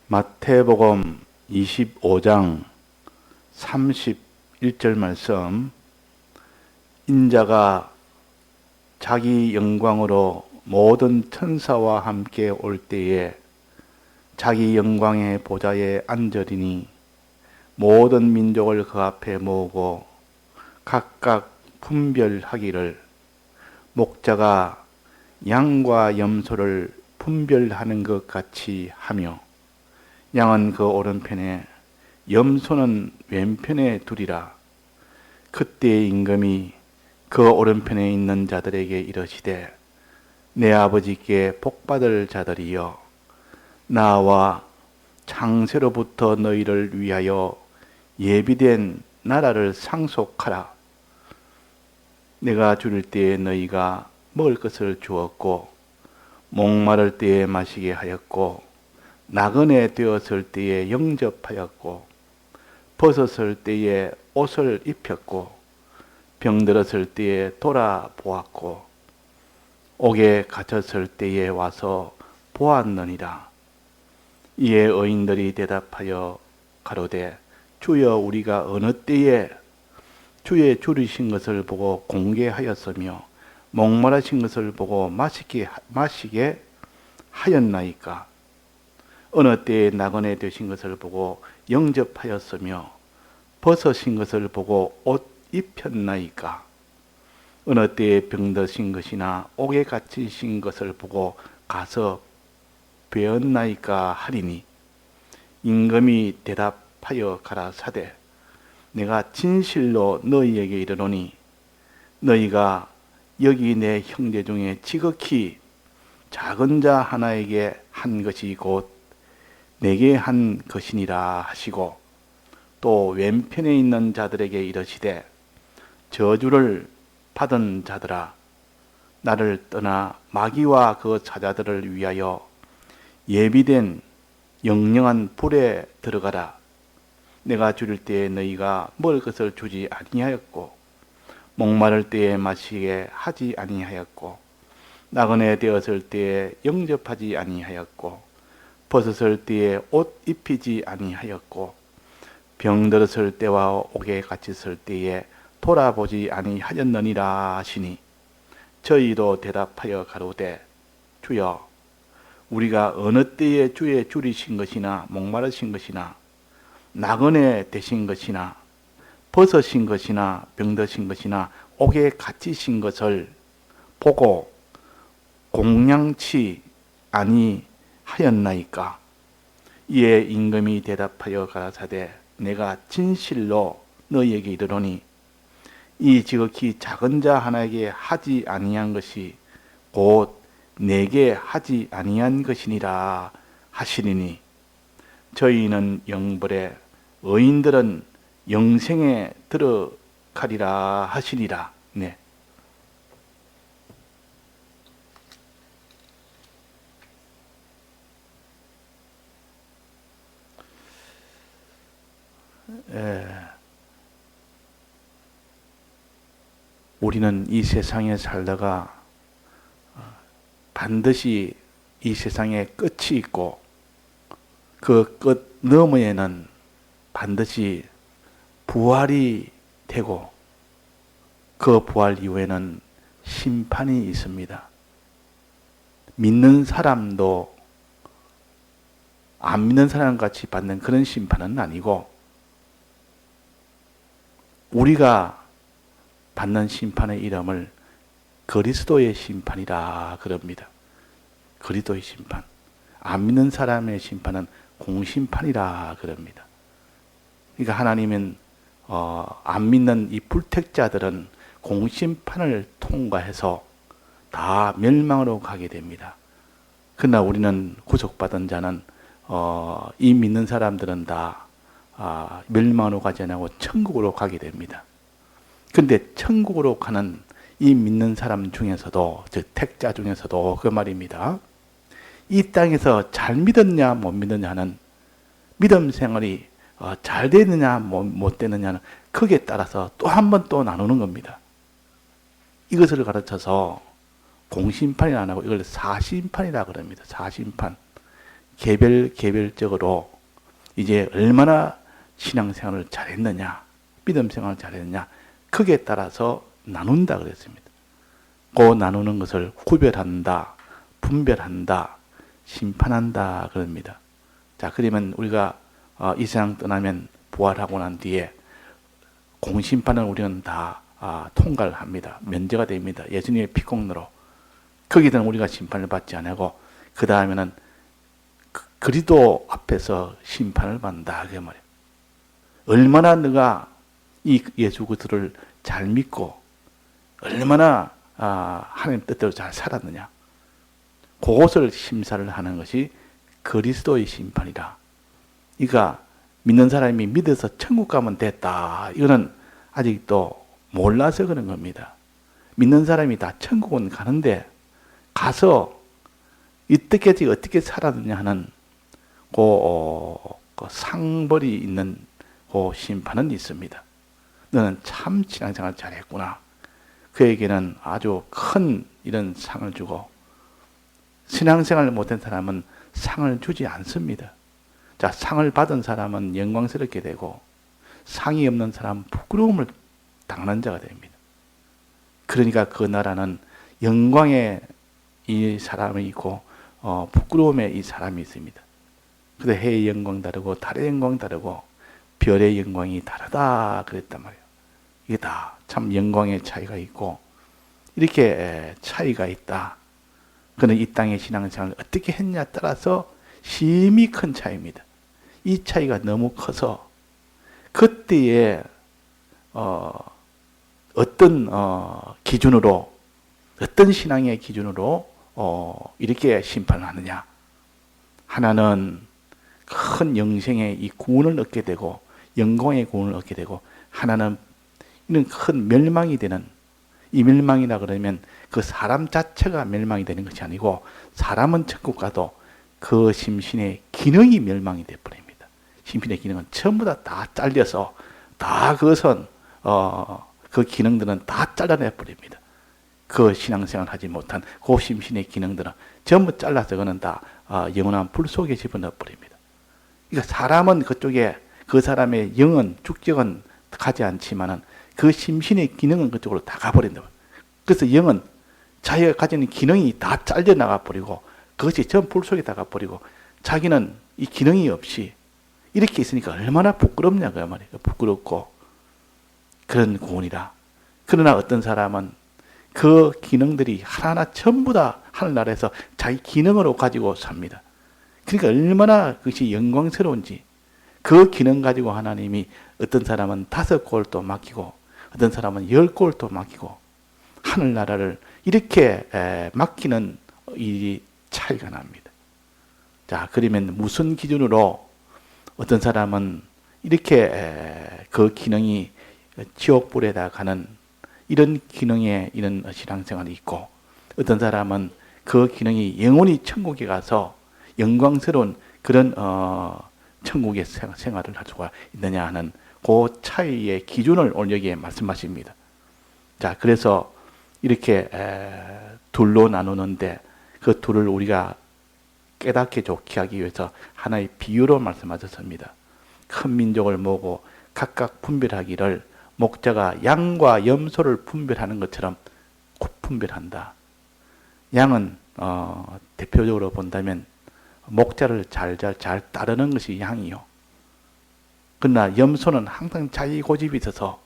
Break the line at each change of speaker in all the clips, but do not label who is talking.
마태복음 25장 31절 말씀. 인자가 자기 영광으로 모든 천사와 함께 올 때에 자기 영광의 보좌에 앉으리니 모든 민족을 그 앞에 모으고 각각 분별하기를 목자가 양과 염소를 분별하는 것 같이 하며 양은 그 오른편에 염소는 왼편에 두리라. 그때 임금이 그 오른편에 있는 자들에게 이르시되 내 아버지께 복받을 자들이여 나와 창세로부터 너희를 위하여 예비된 나라를 상속하라. 내가 줄일 때에 너희가 먹을 것을 주었고 목마를 때에 마시게 하였고 나그네 되었을 때에 영접하였고 벗었을 때에 옷을 입혔고 병들었을 때에 돌아보았고 옥에 갇혔을 때에 와서 보았느니라. 이에 의인들이 대답하여 가로되 주여 우리가 어느 때에 주의 줄이신 것을 보고 공개하였으며 목마르신 것을 보고 마시게 하였나이까. 어느 때에 나그네 되신 것을 보고 영접하였으며 벗으신 것을 보고 옷 입혔나이까. 어느 때에 병드신 것이나 옥에 갇히신 것을 보고 가서 배웠나이까 하리니 임금이 대답하여 가라사대 내가 진실로 너희에게 이르노니 너희가 여기 내 형제 중에 지극히 작은 자 하나에게 한 것이 곧 내게 한 것이니라 하시고 또 왼편에 있는 자들에게 이르시되 저주를 받은 자들아 나를 떠나 마귀와 그 사자들을 위하여 예비된 영영한 불에 들어가라. 내가 줄일 때에 너희가 먹을 것을 주지 아니하였고 목마를 때에 마시게 하지 아니하였고 나그네 되었을 때에 영접하지 아니하였고 벗었을 때에 옷 입히지 아니하였고 병들었을 때와 옥에 갇혔을 때에 돌아보지 아니하였느니라 하시니 저희도 대답하여 가로되 주여 우리가 어느 때에 주의 줄이신 것이나 목마르신 것이나 나그네 되신 것이나 벗으신 것이나 병드신 것이나 옥에 갇히신 것을 보고 공양치 아니하였나이까. 이에 임금이 대답하여 가라사대 내가 진실로 너희에게 이르노니 이 지극히 작은 자 하나에게 하지 아니한 것이 곧 내게 하지 아니한 것이니라 하시리니 저희는 영벌에 의인들은 영생에 들어가리라 하시리라. 네. 우리는 이 세상에 살다가 반드시 이 세상에 끝이 있고 그 끝 너머에는 반드시 부활이 되고 그 부활 이후에는 심판이 있습니다. 믿는 사람도 안 믿는 사람 같이 받는 그런 심판은 아니고 우리가 받는 심판의 이름을 그리스도의 심판이라 그럽니다. 그리스도의 심판. 안 믿는 사람의 심판은 공심판이라 그럽니다. 그러니까 하나님은 안 믿는 이 불택자들은 공심판을 통과해서 다 멸망으로 가게 됩니다. 그러나 우리는 구속받은 자는 이 믿는 사람들은 다 멸망으로 가지 않고 천국으로 가게 됩니다. 그런데 천국으로 가는 이 믿는 사람 중에서도 즉 택자 중에서도 그 말입니다. 이 땅에서 잘 믿었냐 못 믿느냐는 믿음 생활이 잘 되느냐 못 되느냐는 그에 따라서 또 한 번 또 나누는 겁니다. 이것을 가르쳐서 공심판이 안 하고 이걸 사심판이라 그럽니다. 사심판. 개별적으로 이제 얼마나 신앙생활을 잘했느냐, 믿음 생활을 잘했느냐, 크기에 따라서 나눈다 그랬습니다. 그 나누는 것을 구별한다, 분별한다, 심판한다 그럽니다. 자, 그러면 우리가 이 세상 떠나면 부활하고 난 뒤에 공심판은 우리는 다 통과를 합니다. 면제가 됩니다. 예수님의 피공로로. 거기서는 우리가 심판을 받지 않고 그 다음에는 그리스도 앞에서 심판을 받는다 그 말이에요. 얼마나 너가 이 예수 그리스도를 잘 믿고 얼마나 하나님 뜻대로 잘 살았느냐, 그것을 심사를 하는 것이 그리스도의 심판이라. 그러니까 믿는 사람이 믿어서 천국 가면 됐다, 이거는 아직도 몰라서 그런 겁니다. 믿는 사람이 다 천국은 가는데 가서 어떻게 살았느냐 하는 그 상벌이 있는 그 심판은 있습니다. 너는 참 신앙생활 잘했구나. 그에게는 아주 큰 이런 상을 주고, 신앙생활을 못한 사람은 상을 주지 않습니다. 자, 상을 받은 사람은 영광스럽게 되고 상이 없는 사람은 부끄러움을 당하는 자가 됩니다. 그러니까 그 나라는 영광의 이 사람이 있고 부끄러움의 이 사람이 있습니다. 근데 해의 영광 다르고 달의 영광 다르고 별의 영광이 다르다 그랬단 말이에요. 이게 다 참 영광의 차이가 있고 이렇게 차이가 있다. 그는 이 땅의 신앙생활을 어떻게 했냐에 따라서 심히 큰 차이입니다. 이 차이가 너무 커서 그때에 어떤 기준으로, 어떤 신앙의 기준으로 이렇게 심판을 하느냐. 하나는 큰 영생의 이 구원을 얻게 되고 영광의 구원을 얻게 되고, 하나는 이런 큰 멸망이 되는, 이 멸망이라 그러면 그 사람 자체가 멸망이 되는 것이 아니고 사람은 천국 가도 그 심신의 기능이 멸망이 되어버립니다. 심신의 기능은 전부 다 잘려서 다 그것은 그 기능들은 다 잘라내버립니다. 그 신앙생활 하지 못한 그 심신의 기능들은 전부 잘라서 그는 다 영원한 불 속에 집어넣어버립니다. 그러니까 사람은 그쪽에 그 사람의 영은 축적은 가지 않지만은 그 심신의 기능은 그쪽으로 다 가버린다. 그래서 영은 자기가 가지는 기능이 다 잘려나가 버리고 그것이 전 불 속에 다 가버리고 자기는 이 기능이 없이 이렇게 있으니까 얼마나 부끄럽냐 그 말이에요. 부끄럽고 그런 구원이라. 그러나 어떤 사람은 그 기능들이 하나하나 전부 다 하늘나라에서 자기 기능으로 가지고 삽니다. 그러니까 얼마나 그것이 영광스러운지, 그 기능 가지고 하나님이 어떤 사람은 5골도 맡기고 어떤 사람은 10골도 맡기고 하늘나라를 이렇게 맡기는 이 차이가 납니다. 자, 그러면 무슨 기준으로 어떤 사람은 이렇게 그 기능이 지옥불에다 가는 이런 기능의 이런 신앙생활이 있고, 어떤 사람은 그 기능이 영원히 천국에 가서 영광스러운 그런 천국의 생활을 할 수가 있느냐 하는 그 차이의 기준을 오늘 여기에 말씀하십니다. 자, 그래서 이렇게 둘로 나누는데 그 둘을 우리가 깨닫게 좋게 하기 위해서 하나의 비유로 말씀하셨습니다. 큰 민족을 모으고 각각 분별하기를 목자가 양과 염소를 분별하는 것처럼 분별한다. 양은 대표적으로 본다면 목자를 잘 따르는 것이 양이요. 그러나 염소는 항상 자기 고집이 있어서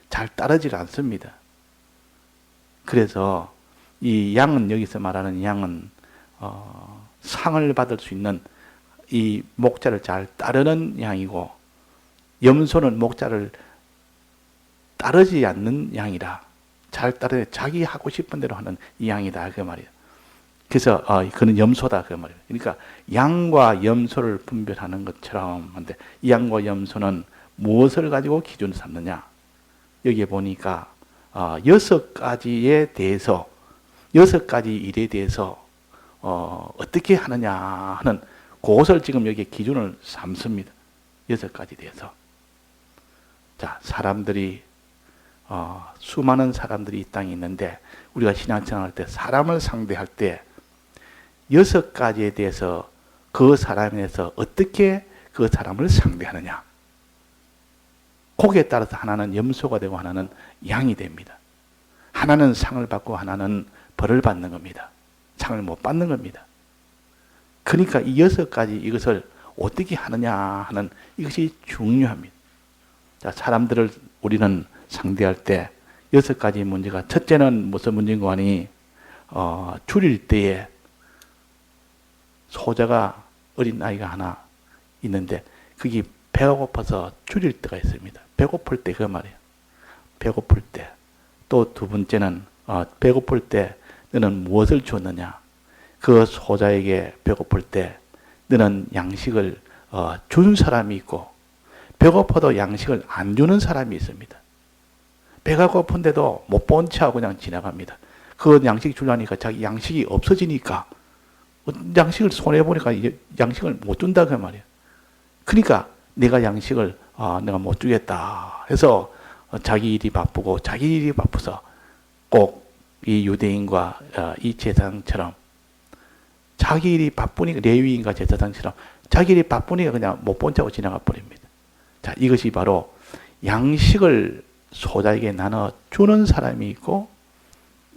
잘 따르질 않습니다. 그래서 이 양은, 여기서 말하는 양은 상을 받을 수 있는 이 목자를 잘 따르는 양이고, 염소는 목자를 따르지 않는 양이라, 잘 따르 자기 하고 싶은 대로 하는 이 양이다 그 말이에요. 그래서 그는 염소다 그 말이에요. 그러니까 양과 염소를 분별하는 것처럼 한데, 이 양과 염소는 무엇을 가지고 기준을 삼느냐? 여기에 보니까 6가지에 대해서, 6가지 일에 대해서 어떻게 하느냐 하는 그것을 지금 여기에 기준을 삼습니다. 6가지 대해서. 자, 사람들이 수많은 사람들이 이 땅에 있는데 우리가 신앙생활 할 때 사람을 상대할 때 6가지에 대해서 그 사람에서 어떻게 그 사람을 상대하느냐. 거기에 따라서 하나는 염소가 되고 하나는 양이 됩니다. 하나는 상을 받고 하나는 벌을 받는 겁니다. 상을 못 받는 겁니다. 그러니까 이 6가지 이것을 어떻게 하느냐 하는 이것이 중요합니다. 자, 사람들을 우리는 상대할 때 6가지 문제가, 첫째는 무슨 문제인가 하니 줄일 때에 소자가 어린 아이가 하나 있는데 그게 배가 고파서 줄일 때가 있습니다. 배고플 때 그 말이에요. 배고플 때. 또 두 번째는 배고플 때 너는 무엇을 줬느냐. 그 소자에게 배고플 때 너는 양식을 준 사람이 있고 배고파도 양식을 안 주는 사람이 있습니다. 배가 고픈데도 못 본 채하고 그냥 지나갑니다. 그 양식 주려니까 자기 양식이 없어지니까 양식을 손해보니까 양식을 못 준다 그 말이에요. 그러니까 내가 양식을 내가 못 주겠다 해서 자기 일이 바쁘고 자기 일이 바빠서 꼭 이 유대인과 이 제사장처럼 자기 일이 바쁘니까, 레위인과 제사장처럼 자기 일이 바쁘니까 그냥 못 본 척하고 지나가 버립니다. 자, 이것이 바로 양식을 소자에게 나눠주는 사람이 있고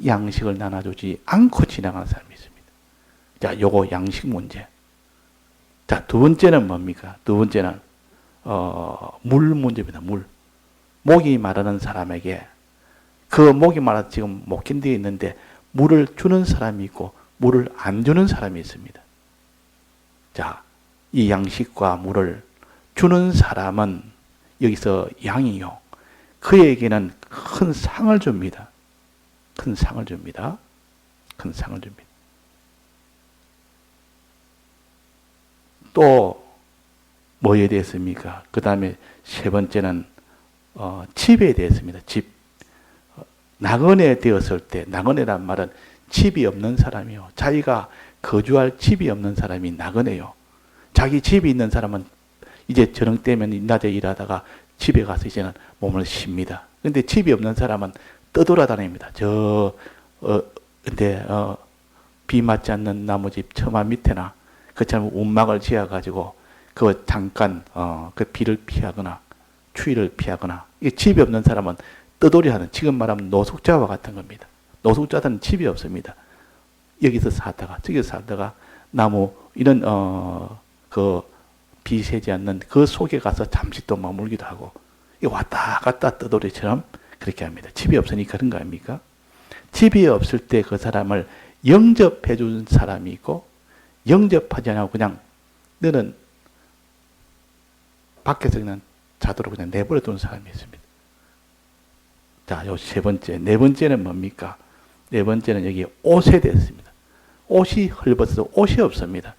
양식을 나눠주지 않고 지나가는 사람이 있습니다. 자, 요거 양식 문제. 자, 두 번째는 뭡니까? 두 번째는 물 문제입니다. 물. 목이 마르는 사람에게, 그 목이 마르서 지금 못 견디어 있는데 물을 주는 사람이 있고 물을 안 주는 사람이 있습니다. 자, 이 양식과 물을 주는 사람은 여기서 양이요. 그에게는 큰 상을 줍니다. 큰 상을 줍니다. 큰 상을 줍니다. 또 뭐에 대했습니까? 그 다음에 세 번째는 집에 대했습니다. 집. 나그네 되었을 때, 나그네란 말은 집이 없는 사람이요. 자기가 거주할 집이 없는 사람이 나그네요. 자기 집이 있는 사람은 이제 저녁 때면 낮에 일하다가 집에 가서 이제는 몸을 쉽니다. 근데 집이 없는 사람은 떠돌아다닙니다. 근데 비 맞지 않는 나무집 처마 밑에나 그처럼 움막을 지어가지고 그 잠깐 그 비를 피하거나 추위를 피하거나, 이게 집이 없는 사람은 떠돌이하는, 지금 말하면 노숙자와 같은 겁니다. 노숙자들은 집이 없습니다. 여기서 살다가 저기서 살다가 나무 이런 그 비 새지 않는 그 속에 가서 잠시 또 머물기도 하고, 왔다 갔다 떠돌이처럼 그렇게 합니다. 집이 없으니까 그런 거 아닙니까? 집이 없을 때 그 사람을 영접해 준 사람이 있고 영접하지 않고 그냥 너는 밖에서 그냥 자도록 그냥 내버려 두는 사람이 있습니다. 자, 요 세 번째. 네 번째는 뭡니까? 네 번째는 여기 옷에 대해서입니다. 옷이 헐벗어서 옷이 없습니다.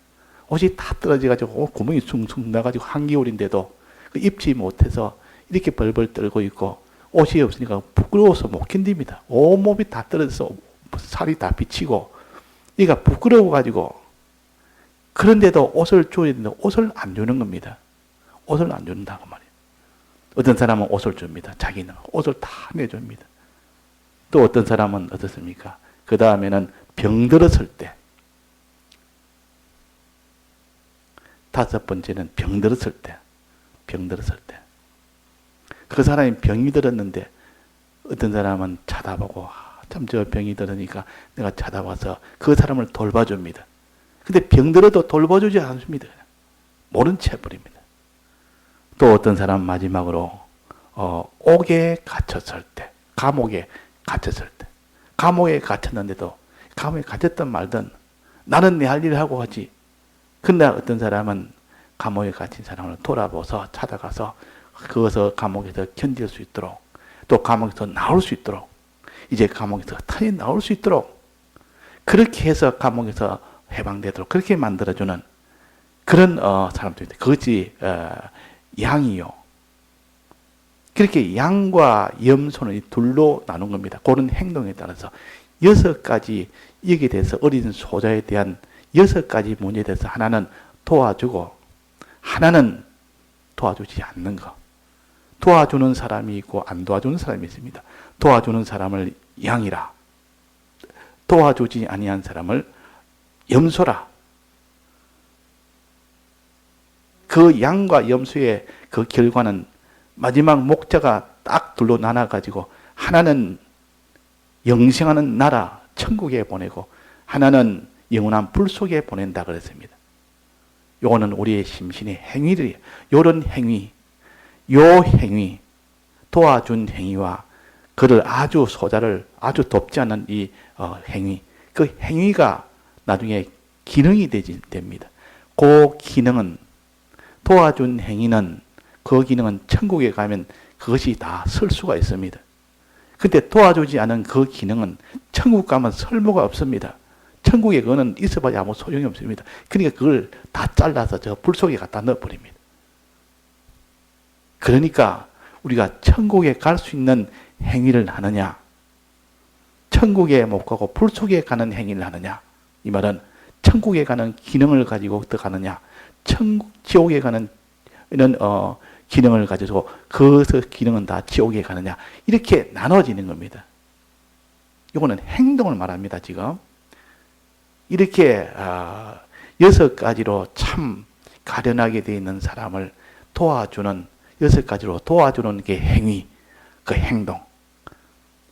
옷이 다 떨어져가지고 구멍이 숭숭 나가지고 한겨울인데도 입지 못해서 이렇게 벌벌 떨고 있고 옷이 없으니까 부끄러워서 못 견딥니다. 온몸이 다 떨어져서 살이 다 비치고 얘가 부끄러워가지고, 그런데도 옷을 줘야 되는데 옷을 안 주는 겁니다. 옷을 안 준다고 말이에요. 어떤 사람은 옷을 줍니다. 자기는 옷을 다 내줍니다. 또 어떤 사람은 어떻습니까? 그 다음에는 병들었을 때, 다섯 번째는 병들었을 때, 병들었을 때. 그 사람이 병이 들었는데 어떤 사람은 쳐다보고 참 저 병이 들으니까 내가 쳐다봐서 그 사람을 돌봐줍니다. 근데 병들어도 돌봐주지 않습니다. 모른 채 해버립니다. 또 어떤 사람 마지막으로 옥에 갇혔을 때, 감옥에 갇혔을 때, 감옥에 갇혔는데도 감옥에 갇혔든 말든 나는 내 할 일을 하고 하지. 근데 어떤 사람은 감옥에 갇힌 사람을 돌아보서 찾아가서 그것을 감옥에서 견딜 수 있도록, 또 감옥에서 나올 수 있도록, 이제 감옥에서 탄이 나올 수 있도록 그렇게 해서 감옥에서 해방되도록 그렇게 만들어주는 그런 사람들인데, 그것이 양이요. 그렇게 양과 염소는 이 둘로 나눈 겁니다. 그런 행동에 따라서 6가지, 여기에 대해서 어린 소자에 대한 6가지 문제에 대해서 하나는 도와주고 하나는 도와주지 않는 것. 도와주는 사람이 있고 안 도와주는 사람이 있습니다. 도와주는 사람을 양이라, 도와주지 아니한 사람을 염소라. 그 양과 염소의 그 결과는 마지막 목자가 딱 둘로 나눠가지고 하나는 영생하는 나라 천국에 보내고 하나는 영원한 불 속에 보낸다 그랬습니다. 요거는 우리의 심신의 행위들이에요. 요런 행위, 요 행위, 도와준 행위와 그를 아주 소자를 아주 돕지 않는 이 행위, 그 행위가 나중에 기능이 됩니다. 그 기능은, 도와준 행위는, 그 기능은 천국에 가면 그것이 다 쓸 수가 있습니다. 근데 도와주지 않은 그 기능은 천국 가면 쓸모가 없습니다. 천국에 그거는 있어봐야 아무 소용이 없습니다. 그러니까 그걸 다 잘라서 저 불 속에 갖다 넣어버립니다. 그러니까 우리가 천국에 갈 수 있는 행위를 하느냐, 천국에 못 가고 불 속에 가는 행위를 하느냐, 이 말은 천국에 가는 기능을 가지고 들어가느냐, 지옥에 가는 이런 기능을 가지고 그 기능은 다 지옥에 가느냐, 이렇게 나눠지는 겁니다. 이거는 행동을 말합니다. 지금 이렇게 6가지로 참 가련하게 되어 있는 사람을 도와주는, 6가지로 도와주는 게 행위, 그 행동.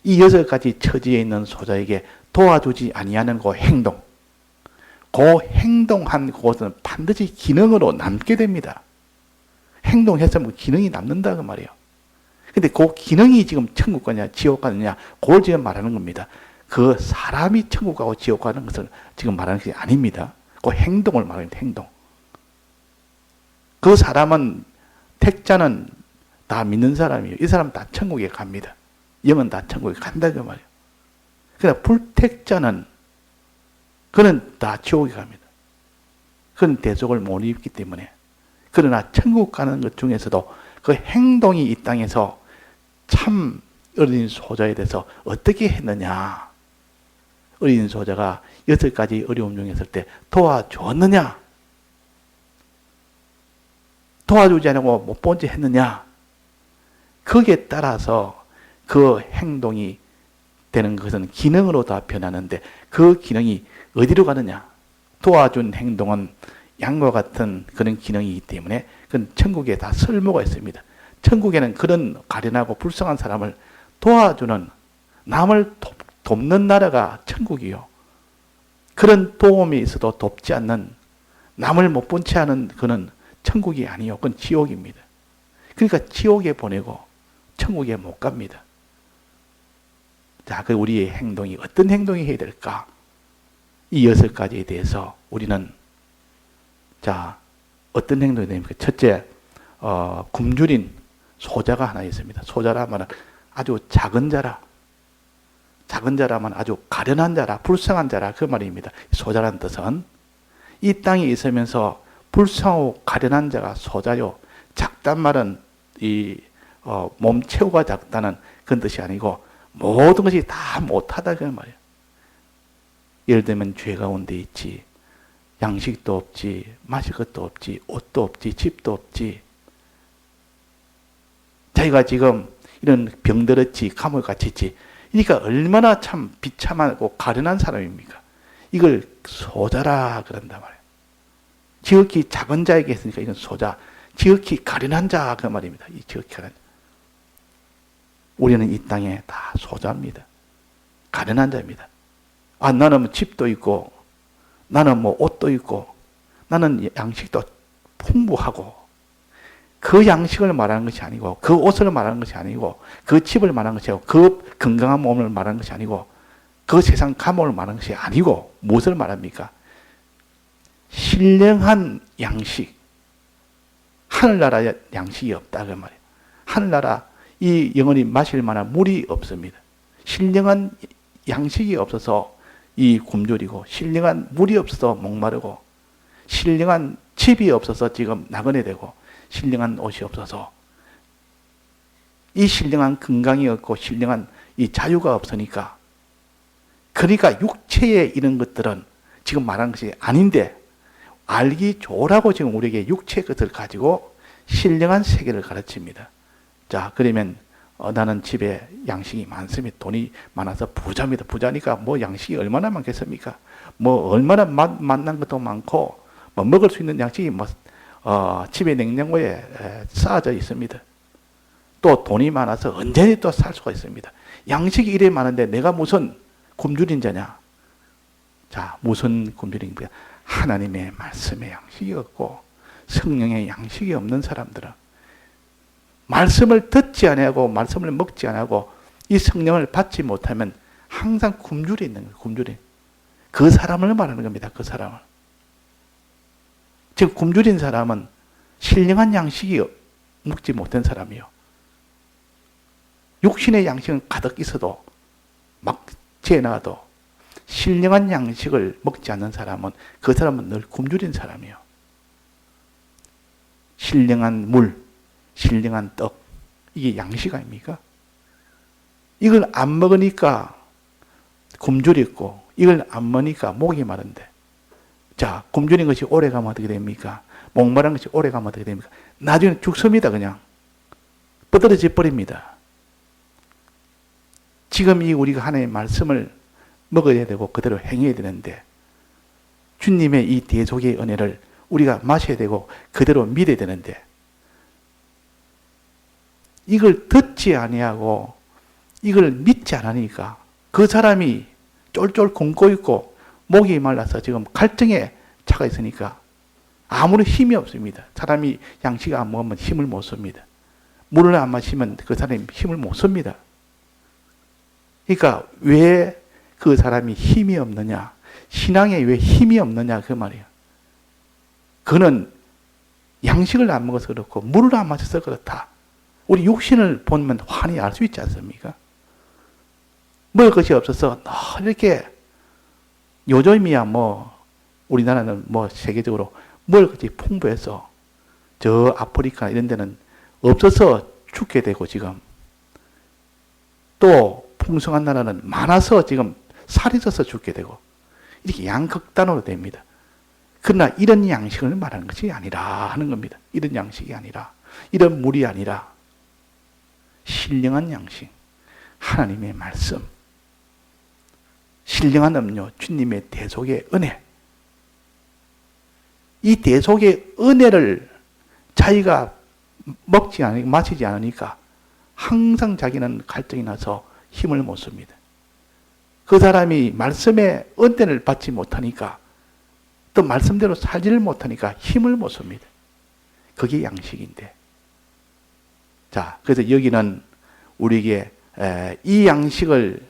이 6가지 처지에 있는 소자에게 도와주지 아니하는 그 행동, 그 행동한 그것은 반드시 기능으로 남게 됩니다. 행동했으면 기능이 남는다 그 말이에요. 근데 그 기능이 지금 천국 가느냐 지옥 가느냐 그걸 지금 말하는 겁니다. 그 사람이 천국 가고 지옥 가는 것을 지금 말하는 것이 아닙니다. 그 행동을 말합니다. 행동. 그 사람은, 택자는 다 믿는 사람이에요. 이 사람 다 천국에 갑니다. 영은 다 천국에 간다 그 말이에요. 그러나 불택자는 그는 다 지옥에 갑니다. 그는 대속을 못 입기 때문에. 그러나 천국 가는 것 중에서도 그 행동이 이 땅에서 참 어린 소자에 대해서 어떻게 했느냐. 어린 소자가 6가지 어려움 중에 있을 때 도와줬느냐, 도와주지 않고 못 본 채 했느냐, 거기에 따라서 그 행동이 되는 것은 기능으로 다 변하는데 그 기능이 어디로 가느냐. 도와준 행동은 양과 같은 그런 기능이기 때문에 그건 천국에 다 쓸모가 있습니다. 천국에는 그런 가련하고 불쌍한 사람을 도와주는, 남을 돕는 나라가 천국이요. 그런 도움이 있어도 돕지 않는, 남을 못 본 채 하는 그는 천국이 아니요. 그건 지옥입니다. 그러니까 지옥에 보내고 천국에 못 갑니다. 자, 그 우리의 행동이 어떤 행동이 해야 될까? 이 6가지에 대해서 우리는, 자, 어떤 행동이 됩니까? 첫째, 굶주린 소자가 하나 있습니다. 소자라면 아주 작은 자라. 작은 자라면 아주 가련한 자라, 불쌍한 자라, 그 말입니다. 소자라는 뜻은 이 땅에 있으면서 불쌍하고 가련한 자가 소자요. 작단 말은 몸체가 작다는 그런 뜻이 아니고 모든 것이 다 못하다 그 말이에요. 예를 들면 죄 가운데 있지, 양식도 없지, 마실 것도 없지, 옷도 없지, 집도 없지. 자기가 지금 이런 병들었지, 감옥같이 있지. 그러니까 얼마나 참 비참하고 가련한 사람입니까? 이걸 소자라 그런단 말이에요. 지극히 작은 자에게 했으니까 이건 소자, 지극히 가련한 자 그 말입니다. 이 지극히 가련한 자. 우리는 이 땅에 다 소자입니다. 가련한 자입니다. 아, 나는 뭐 집도 있고, 나는 뭐 옷도 있고, 나는 양식도 풍부하고, 그 양식을 말하는 것이 아니고, 그 옷을 말하는 것이 아니고, 그 집을 말하는 것이 아니고, 그 건강한 몸을 말하는 것이 아니고, 그 세상 감옥을 말하는 것이 아니고, 무엇을 말합니까? 신령한 양식, 하늘나라에 양식이 없다 그 말이에요. 하늘나라 이 영혼이 마실 만한 물이 없습니다. 신령한 양식이 없어서 이 굶주리고, 신령한 물이 없어서 목마르고, 신령한 집이 없어서 지금 나그네 되고, 신령한 옷이 없어서, 이 신령한 건강이 없고 신령한 이 자유가 없으니까, 그러니까 육체의 이런 것들은 지금 말하는 것이 아닌데 알기 좋으라고 지금 우리에게 육체의 것을 가지고 신령한 세계를 가르칩니다. 자, 그러면 나는 집에 양식이 많습니다. 돈이 많아서 부자입니다. 부자니까 뭐 양식이 얼마나 많겠습니까? 뭐 얼마나 맛난 것도 많고, 뭐 먹을 수 있는 양식이 뭐 집에 냉장고에 쌓아져 있습니다. 또 돈이 많아서 언제든지 또 살 수가 있습니다. 양식이 이래 많은데 내가 무슨 굶주린 자냐? 자, 무슨 굶주린가? 하나님의 말씀에 양식이 없고 성령의 양식이 없는 사람들은 말씀을 듣지 아니하고 말씀을 먹지 아니하고 이 성령을 받지 못하면 항상 굶주려 있는 거예요. 굶주린. 그 사람을 말하는 겁니다. 그 사람을. 지금 굶주린 사람은 신령한 양식이 먹지 못한 사람이요. 육신의 양식은 가득 있어도 막 재놔도 신령한 양식을 먹지 않는 사람은 그 사람은 늘 굶주린 사람이요. 신령한 물, 신령한 떡, 이게 양식 아닙니까? 이걸 안 먹으니까 굶주렸고 이걸 안 먹으니까 목이 마른데, 자, 굶주린 것이 오래가면 어떻게 됩니까? 목마른 것이 오래가면 어떻게 됩니까? 나중에 죽습니다. 그냥 뻗어져 버립니다. 지금 이 우리가 하나님의 말씀을 먹어야 되고 그대로 행해야 되는데 주님의 이 대속의 은혜를 우리가 마셔야 되고 그대로 믿어야 되는데 이걸 듣지 아니하고 이걸 믿지 않으니까 그 사람이 쫄쫄 굶고 있고 목이 말라서 지금 갈증에 차가 있으니까 아무런 힘이 없습니다. 사람이 양식을 안 먹으면 힘을 못 씁니다. 물을 안 마시면 그 사람이 힘을 못 씁니다. 그러니까 왜 그 사람이 힘이 없느냐? 신앙에 왜 힘이 없느냐? 그 말이에요. 그는 양식을 안 먹어서 그렇고 물을 안 마셔서 그렇다. 우리 육신을 보면 환히 알 수 있지 않습니까? 먹을 것이 없어서 이렇게 요즘이야 뭐 우리나라는 뭐 세계적으로 먹을 것이 풍부해서 저 아프리카 이런 데는 없어서 죽게 되고 지금 또 풍성한 나라는 많아서 지금 살이 쪄서 죽게 되고 이렇게 양극단으로 됩니다. 그러나 이런 양식을 말하는 것이 아니라 하는 겁니다. 이런 양식이 아니라 이런 물이 아니라 신령한 양식, 하나님의 말씀, 신령한 음료, 주님의 대속의 은혜. 이 대속의 은혜를 자기가 먹지 않으니까, 마시지 않으니까 항상 자기는 갈등이 나서 힘을 못 씁니다. 그 사람이 말씀의 은혜를 받지 못하니까 또 말씀대로 살지를 못하니까 힘을 못 씁니다. 그게 양식인데. 자, 그래서 여기는 우리에게 이 양식을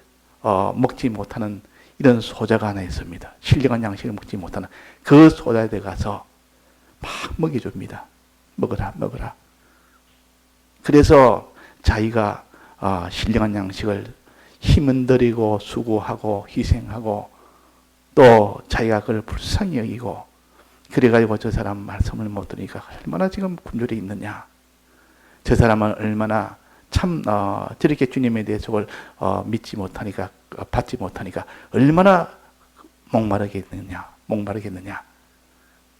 먹지 못하는 이런 소자가 하나 있습니다. 신령한 양식을 먹지 못하는 그 소자에 가서 막 먹여줍니다. 먹어라, 먹어라. 그래서 자기가 신령한 양식을 힘은 들이고 수고하고 희생하고 또 자기가 그걸 불쌍히 여기고 그래가지고 저 사람 말씀을 못 들으니까 얼마나 지금 굶주려 있느냐. 저 사람은 얼마나 참 저렇게 주님의 대속을 믿지 못하니까 받지 못하니까 얼마나 목마르겠느냐.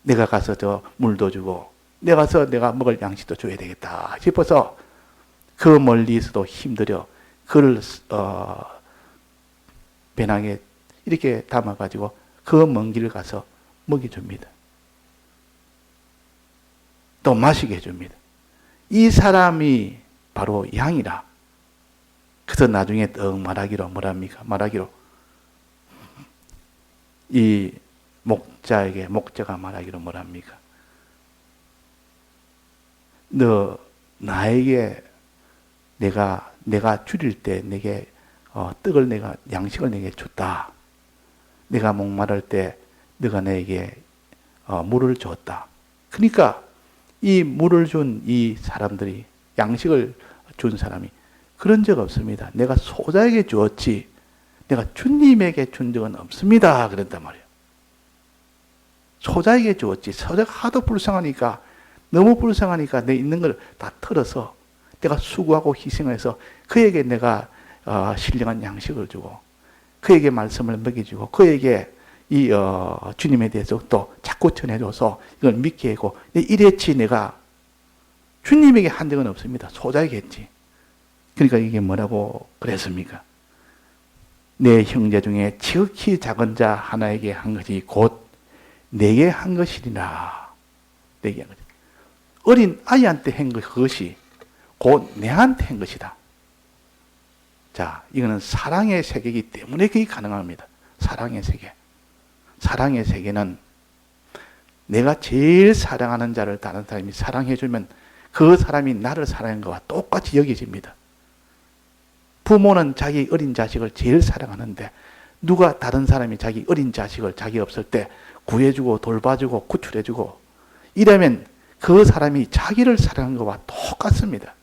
내가 가서 저 물도 주고 내가 가서 내가 먹을 양식도 줘야 되겠다 싶어서 그 멀리서도 힘들여 그를 배낭에 이렇게 담아가지고 그 먼 길을 가서 먹여줍니다. 또 마시게 해줍니다. 이 사람이 바로 양이라. 그래서 나중에 떡 말하기로 뭐랍니까? 말하기로 이 목자가 말하기로 뭐랍니까? 너 나에게 내가 줄일 때 내게 떡을 내가 양식을 내게 줬다. 내가 목마를 때 너가 내게 물을 줬다. 그러니까 이 물을 준 이 사람들이 양식을 준 사람이 그런 적 없습니다. 내가 소자에게 주었지 내가 주님에게 준 적은 없습니다. 그랬단 말이에요. 소자에게 주었지 소자가 하도 불쌍하니까 너무 불쌍하니까 내 있는 걸 다 털어서 내가 수고하고 희생해서 그에게 내가 신령한 양식을 주고 그에게 말씀을 먹여주고 그에게 이 주님에 대해서 또 자꾸 전해줘서 이걸 믿게 하고 이랬지 내가 주님에게 한 적은 없습니다. 소자에게 했지. 그러니까 이게 뭐라고 그랬습니까? 내 형제 중에 지극히 작은 자 하나에게 한 것이 곧 내게 한 것이니라. 내게 한 것이. 어린 아이한테 한 그것이 곧 내한테 한 것이다. 자, 이거는 사랑의 세계이기 때문에 그게 가능합니다. 사랑의 세계. 사랑의 세계는 내가 제일 사랑하는 자를 다른 사람이 사랑해주면 그 사람이 나를 사랑한 것과 똑같이 여겨집니다. 부모는 자기 어린 자식을 제일 사랑하는데 누가 다른 사람이 자기 어린 자식을 자기 없을 때 구해주고 돌봐주고 구출해주고 이러면 그 사람이 자기를 사랑한 것과 똑같습니다.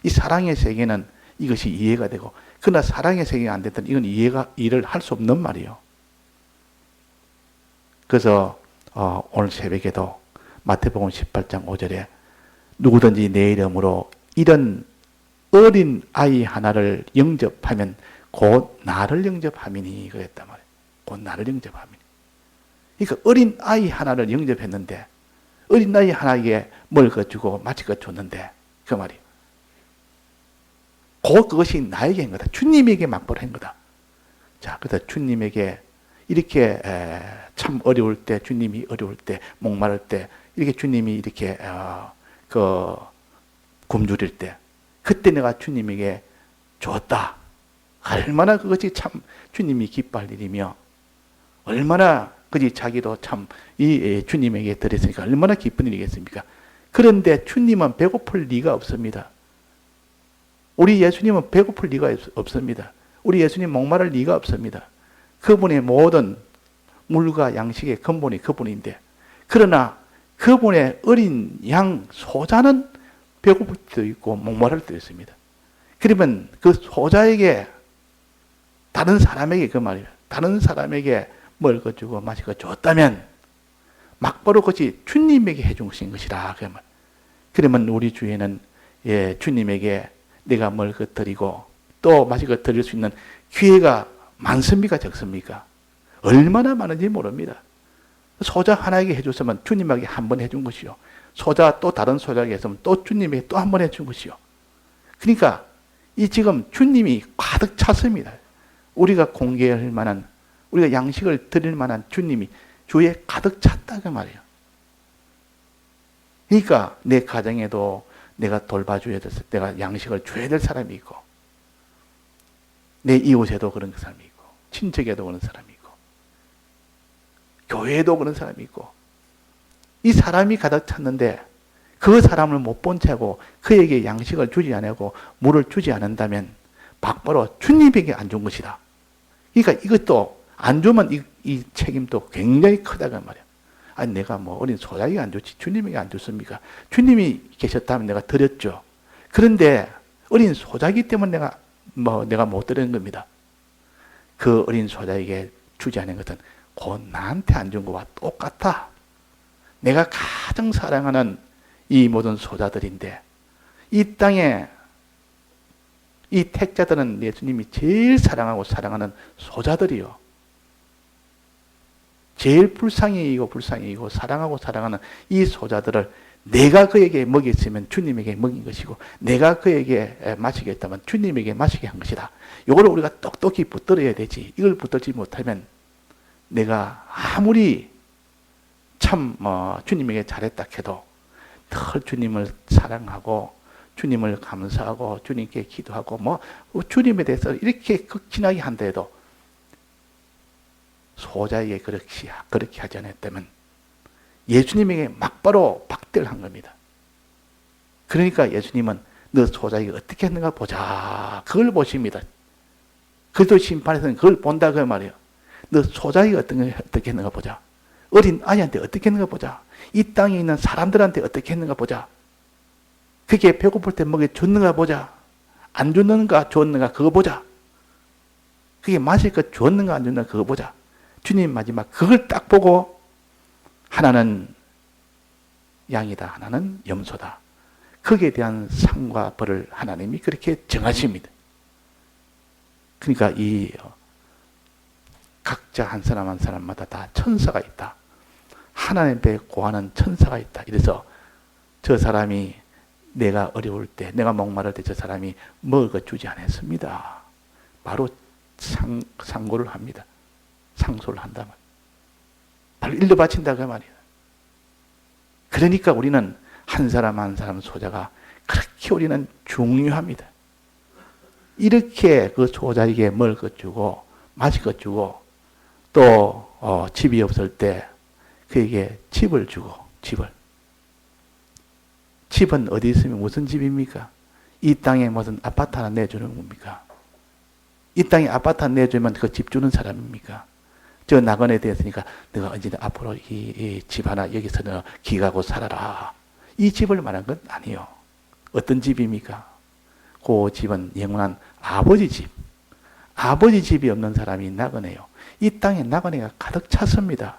이 사랑의 세계는 이것이 이해가 되고 그러나 사랑의 세계가 안 됐던 이건 이해를 할 수 없는 말이에요. 그래서 오늘 새벽에도 마태복음 18장 5절에 누구든지 내 이름으로 이런 어린 아이 하나를 영접하면 곧 나를 영접함이니 그랬단 말이에요. 곧 나를 영접함이니. 그러니까 어린 아이 하나를 영접했는데 어린 아이 하나에게 뭘 주고 마칠 것 줬는데 그 말이에요. 곧 그것이 나에게 한 거다. 주님에게 막보를 한 거다. 자, 그래서 주님에게 이렇게 참 어려울 때, 주님이 어려울 때, 목마를 때, 이렇게 주님이 이렇게 굶주릴 때, 그때 내가 주님에게 줬다. 얼마나 그것이 참 주님이 기뻐할 일이며, 얼마나 그지 자기도 참 이 주님에게 드렸으니까 얼마나 기쁜 일이겠습니까? 그런데 주님은 배고플 리가 없습니다. 우리 예수님은 배고플 리가 없습니다. 우리 예수님 목마를 리가 없습니다. 그분의 모든 물과 양식의 근본이 그분인데, 그러나 그분의 어린 양 소자는 배고플 때도 있고 목마를 때도 있습니다. 그러면 그 소자에게 다른 사람에게 그 말이에요. 다른 사람에게 뭘 주고 마실 거 줬다면 막바로 그것이 주님에게 해준 것인 것이라. 그러면 우리 주에는 주님에게 내가 뭘 드리고 또 마실 거 드릴 수 있는 기회가 많습니까? 적습니까? 얼마나 많은지 모릅니다. 소자 하나에게 해줬으면 주님에게 한 번 해준 것이요. 소자 또 다른 소자에게 했으면 또 주님에게 또 한 번 해준 것이요. 그러니까 이 지금 주님이 가득 찼습니다. 우리가 공개할 만한, 우리가 양식을 드릴 만한 주님이 주에 가득 찼다 그 말이에요. 그러니까 내 가정에도 내가 돌봐줘야 될, 내가 양식을 줘야 될 사람이 있고, 내 이웃에도 그런 사람이 있고, 친척에도 그런 사람이 있고, 교회에도 그런 사람이 있고, 이 사람이 가득 찼는데 그 사람을 못 본 채고 그에게 양식을 주지 않고 물을 주지 않는다면 막바로 주님에게 안 준 것이다. 그러니까 이것도 안 주면 이 책임도 굉장히 크다고 말이야. 아니 내가 뭐 어린 소자에게 안 줬지 주님에게 안 줬습니까? 주님이 계셨다면 내가 드렸죠. 그런데 어린 소자이기 때문에 내가 못 드리는 겁니다. 그 어린 소자에게 주지 않은 것은 곧 나한테 안 준 것과 똑같아. 내가 가장 사랑하는 이 모든 소자들인데 이 땅에 이 택자들은 예수님이 제일 사랑하고 사랑하는 소자들이요. 제일 불쌍히이고 사랑하고 사랑하는 이 소자들을 내가 그에게 먹였으면 주님에게 먹인 것이고 내가 그에게 마시게 했다면 주님에게 마시게 한 것이다. 이걸 우리가 똑똑히 붙들어야 되지. 이걸 붙들지 못하면 내가 아무리 참 주님에게 잘했다 해도 늘 주님을 사랑하고 주님을 감사하고 주님께 기도하고 주님에 대해서 이렇게 극진하게 한다 해도 소자에게 그렇게 하지 않았다면 예수님에게 막바로 박대를 한 겁니다. 그러니까 예수님은 너 소자에게 어떻게 했는가 보자. 그걸 보십니다. 그리스도 심판에서는 그걸 본다 그 말이에요. 너 소자에게 어떻게 했는가 보자. 어린 아이한테 어떻게 했는가 보자. 이 땅에 있는 사람들한테 어떻게 했는가 보자. 그게 배고플 때 먹여 줬는가 보자. 안 줬는가 줬는가 그거 보자. 그게 마실 것 줬는가 안 줬는가 그거 보자. 주님 마지막 그걸 딱 보고 하나는 양이다. 하나는 염소다. 거기에 대한 상과 벌을 하나님이 그렇게 정하십니다. 그러니까 이 각자 한 사람 한 사람마다 다 천사가 있다. 하나님 앞에 고하는 천사가 있다. 이래서 저 사람이 내가 어려울 때, 내가 목마를 때 저 사람이 먹을 것 주지 않았습니다. 바로 상고를 합니다. 상소를 한다 말. 바로 일러 바친다 그 말이에요. 그러니까 우리는 한 사람 한 사람 소자가 그렇게 우리는 중요합니다. 이렇게 그 소자에게 먹을 것 주고 마실 것 주고 또 집이 없을 때 그에게 집을 주고 집은 어디 있으면 무슨 집입니까? 이 땅에 무슨 아파트 하나 내주는 겁니까? 이 땅에 아파트 하나 내주면 그 집 주는 사람입니까? 저 낙원에 대했으니까 너가 언제든 앞으로 이 집 하나 여기서 너 기가고 살아라. 이 집을 말한 건 아니에요. 어떤 집입니까? 그 집은 영원한 아버지 집. 아버지 집이 없는 사람이 나그네요. 이 땅에 나그네가 가득 찼습니다.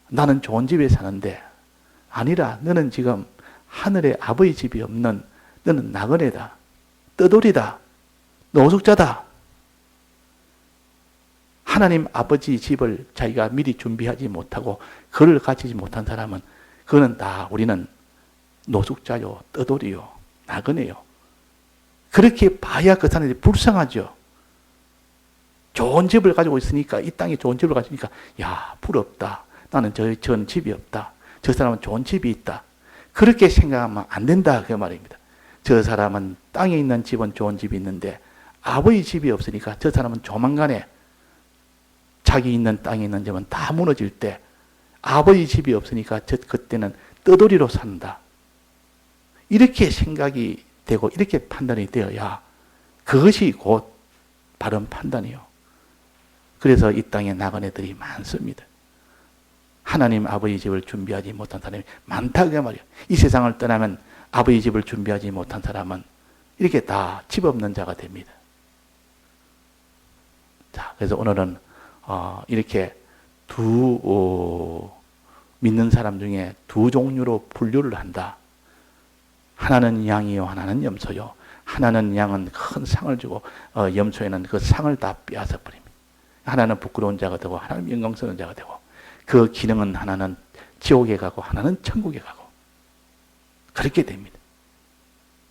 나는 좋은 집에 사는데 아니라 너는 지금 하늘에 아버지 집이 없는 너는 나그네다. 떠돌이다. 노숙자다. 하나님 아버지 집을 자기가 미리 준비하지 못하고 그를 가지지 못한 사람은 그거는 다 우리는 노숙자요, 떠돌이요, 나그네요. 그렇게 봐야 그 사람들이 불쌍하죠. 좋은 집을 가지고 있으니까 이 땅에 좋은 집을 가지니까 야 부럽다. 나는 전 집이 없다. 저 사람은 좋은 집이 있다. 그렇게 생각하면 안 된다 그 말입니다. 저 사람은 땅에 있는 집은 좋은 집이 있는데 아버지 집이 없으니까 저 사람은 조만간에 자기 있는 땅에 있는 집은 다 무너질 때 아버지 집이 없으니까 그때는 떠돌이로 산다. 이렇게 생각이 되고 이렇게 판단이 되어야 그것이 곧 바른 판단이요. 그래서 이 땅에 나그네들이 많습니다. 하나님 아버지 집을 준비하지 못한 사람이 많다 그 말이에요. 이 세상을 떠나면 아버지 집을 준비하지 못한 사람은 이렇게 다 집 없는 자가 됩니다. 자, 그래서 오늘은 이렇게 믿는 사람 중에 두 종류로 분류를 한다. 하나는 양이요, 하나는 염소요. 하나는 양은 큰 상을 주고 염소에는 그 상을 다 빼앗아 버립니다. 하나는 부끄러운 자가 되고 하나는 영광스러운 자가 되고 그 기능은 하나는 지옥에 가고 하나는 천국에 가고 그렇게 됩니다.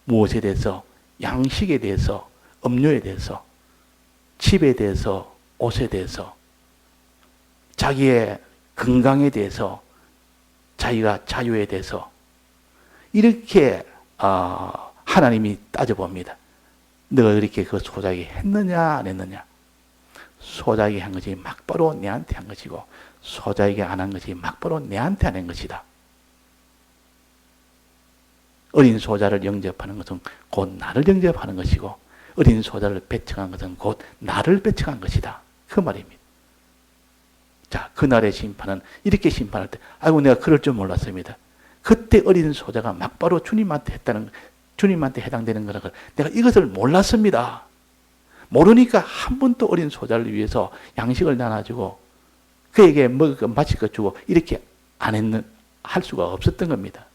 무엇에 대해서? 양식에 대해서, 음료에 대해서, 집에 대해서, 옷에 대해서, 자기의 건강에 대해서, 자기가 자유에 대해서 이렇게 하나님이 따져봅니다. 너가 이렇게 그 소자에게 했느냐 안 했느냐. 소자에게 한 것이 막바로 내한테 한 것이고 소자에게 안 한 것이 막바로 내한테 안 한 것이다. 어린 소자를 영접하는 것은 곧 나를 영접하는 것이고 어린 소자를 배척한 것은 곧 나를 배척한 것이다. 그 말입니다. 자, 그날의 심판은 이렇게 심판할 때 아이고 내가 그럴 줄 몰랐습니다. 그때 어린 소자가 막바로 주님한테 해당되는 거라고 내가 이것을 몰랐습니다. 모르니까 한 번도 어린 소자를 위해서 양식을 나눠주고 그에게 마실 것 주고 이렇게 할 수가 없었던 겁니다.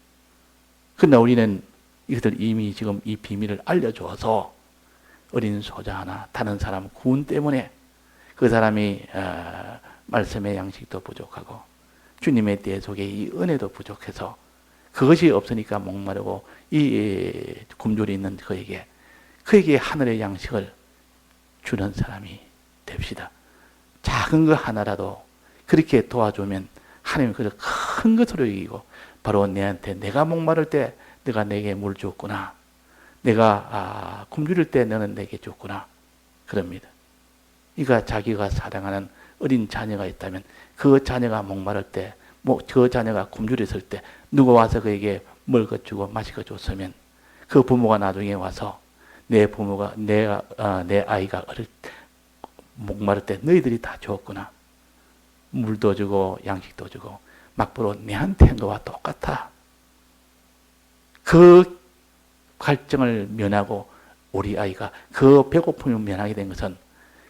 그러나 우리는 이것을 이미 지금 이 비밀을 알려줘서 어린 소자 하나 다른 사람 구원 때문에 그 사람이 말씀의 양식도 부족하고 주님의 때 속에 이 은혜도 부족해서 그것이 없으니까 목마르고 이 굶주려 있는 그에게 하늘의 양식을 주는 사람이 됩시다. 작은 거 하나라도 그렇게 도와주면 하나님은 그걸 큰 것으로 여기고 바로 내가 목마를 때 내가 내게 물 줬구나. 내가 굶주릴 때 너는 내게 줬구나. 그럽니다. 그러니까 자기가 사랑하는 어린 자녀가 있다면 그 자녀가 목마를 때, 그 자녀가 굶주렸을 때 누가 와서 그에게 먹을 것 주고 마실 것 줬으면 그 부모가 나중에 와서 내 아이가 목마를 때 너희들이 다 줬구나. 물도 주고 양식도 주고 막부로 내한테 한 거와 똑같아. 그 갈증을 면하고 우리 아이가 그 배고픔을 면하게 된 것은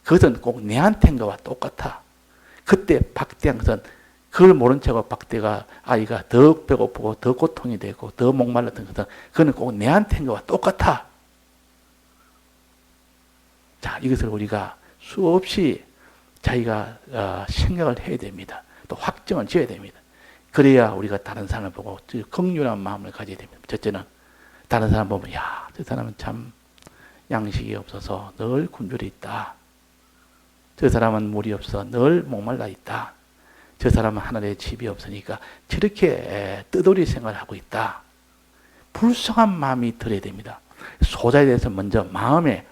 그것은 꼭 내한테 한 거와 똑같아. 그때 박대한 것은 그걸 모른 척하고 아이가 더 배고프고 더 고통이 되고 더 목말랐던 것은 그거는 꼭 내한테 한 거와 똑같아. 자, 이것을 우리가 수없이 자기가 생각을 해야 됩니다. 또 확정을 지어야 됩니다. 그래야 우리가 다른 사람을 보고 긍휼한 마음을 가져야 됩니다. 첫째는 다른 사람 보면 저 사람은 참 양식이 없어서 늘 굶주려 있다. 저 사람은 물이 없어 늘 목말라 있다. 저 사람은 하늘에 집이 없으니까 저렇게 뜨돌이 생활을 하고 있다. 불쌍한 마음이 들어야 됩니다. 소자에 대해서 먼저 마음에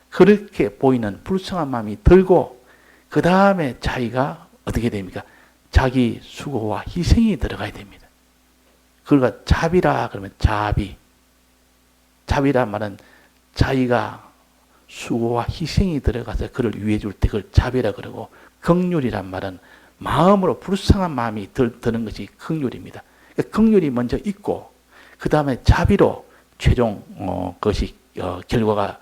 그렇게 보이는 불쌍한 마음이 들고 그 다음에 자기가 어떻게 됩니까? 자기 수고와 희생이 들어가야 됩니다. 그러니까 자비라 그러면 자비. 자비란 말은 자기가 수고와 희생이 들어가서 그를 위해 줄 때 그걸 자비라 그러고, 긍휼이란 말은 마음으로 불쌍한 마음이 드는 것이 긍휼입니다. 그러니까 긍휼이 먼저 있고 그 다음에 자비로 최종 그것이 결과가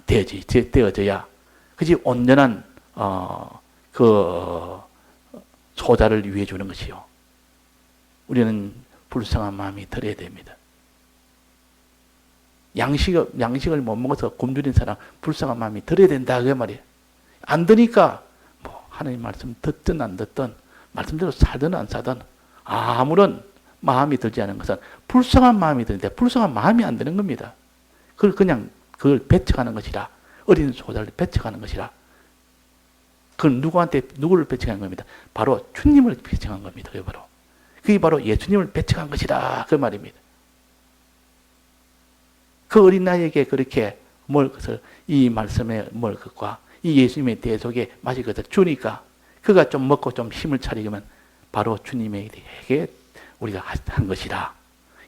되어져야 그것이 온전한 그 소자를 위해 주는 것이요. 우리는 불쌍한 마음이 들어야 됩니다. 양식을 못 먹어서 굶주린 사람 불쌍한 마음이 들어야 된다 그 말이에요. 안 드니까 뭐 하나님 말씀 듣든 안 듣든 말씀대로 살든 안 살든 아무런 마음이 들지 않은 것은 불쌍한 마음이 드는데 불쌍한 마음이 안 드는 겁니다. 그걸 배척하는 것이라. 어린 소자를 배척하는 것이라. 그건 누구를 배척한 겁니다. 바로 주님을 배척한 겁니다. 그게 바로 예수님을 배척한 것이라 그 말입니다. 그 어린 아이에게 그렇게 이 말씀에 것과 이 예수님의 대 속에 마실 것을 주니까 그가 좀 먹고 좀 힘을 차리면 바로 주님에게 우리가 한 것이라.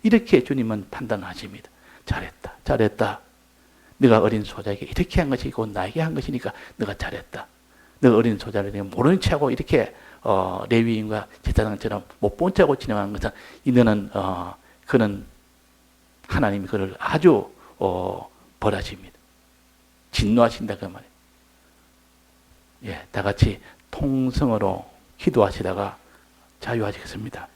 이렇게 주님은 판단하십니다. 잘했다. 네가 어린 소자에게 이렇게 한 것이 곧 나에게 한 것이니까 네가 잘했다. 네가 어린 소자를 모르는 체하고 이렇게 레위인과 제사장처럼 못 본 체하고 진행한 것은 그는 하나님이 그를 아주 벌하십니다. 진노하신다 그 말이에요. 예, 다 같이 통성으로 기도하시다가 자유하시겠습니다.